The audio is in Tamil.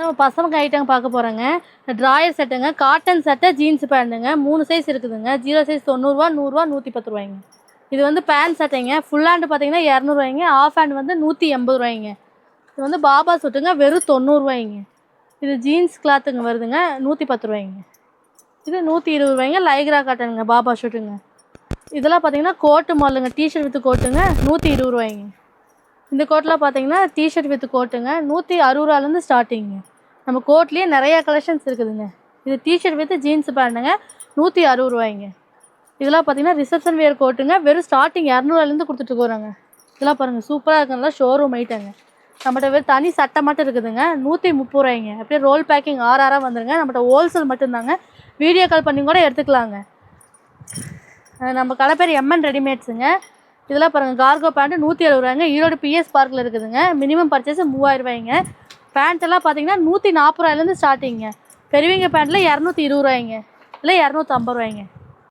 நம்ம பசங்க ஐட்டம் பார்க்க போகிறோங்க. ட்ராயர் செட்டுங்க, காட்டன் சட்டை, ஜீன்ஸ் பேண்ட்டுங்க. 3 சைஸ் இருக்குதுங்க. 0 சைஸ் ரூ. 90, ரூ. 100, ரூ. 110. இது வந்து பேண்ட் சட்டைங்க. ஃபுல் ஹேண்ட் பார்த்தீங்கன்னா ரூ. 200, ஆஃப் ஹேண்ட் வந்து ரூ. 180. இது வந்து பாபா சூட்டுங்க, வெறும் ரூ. 90. இது ஜீன்ஸ் கிளாத்துங்க வருதுங்க, ரூ. 110. இது ரூ. 120. லைக்ரா காட்டனுங்க, பாபா ஷூட்டுங்க. இதெல்லாம் பார்த்தீங்கன்னா கோட்டு மாடலுங்க, டிஷர்ட் வித் கோட்டுங்க, ரூ. 120. இந்த கோட்லாம் பார்த்தீங்கன்னா டிஷர்ட் வித் கோட்டுங்க, ரூ. 160 ஸ்டார்டிங்க. நம்ம கோட்லேயே நிறையா கலெக்ஷன்ஸ் இருக்குதுங்க. இது டிஷர்ட் வித் ஜீன்ஸ் பேண்ட்டுங்க, ரூ. 160. இதெல்லாம் பார்த்தீங்கன்னா ரிசப்ஷன் வேர் கோட்டுங்க, வெறும் ஸ்டார்டிங் ரூ. 200 கொடுத்துட்டு போகிறாங்க. இதெல்லாம் பாருங்கள், சூப்பராக இருக்குங்களா, ஷோரூம் ஐட்டங்க. நம்மகிட்ட வெறும் தனி சட்டை மட்டும் இருக்குதுங்க, ரூ. 130. அப்படியே ரோல் பேக்கிங் ஆறாக வந்துருங்க. நம்மகிட்ட ஹோல்சேல் மட்டும்தாங்க, வீடியோ கால் பண்ணி கூட எடுத்துக்கலாங்க. நம்ம கடை பேர் எம்என் ரெடிமேட்ஸுங்க. இதெல்லாம் பாருங்கள், கார்கோ பேண்ட்டு ரூ. 170. ஈரோடு பிஎஸ் பார்க்கில் இருக்குதுங்க. மினிமம் பர்ச்சேஸ் ரூ. 3000. பேண்ட் எல்லாம் பார்த்தீங்கன்னா ரூ. 140 ஸ்டார்டிங்க. பெரியவங்க பேண்ட்டில் ரூ. 220, இல்லை ரூ. 250.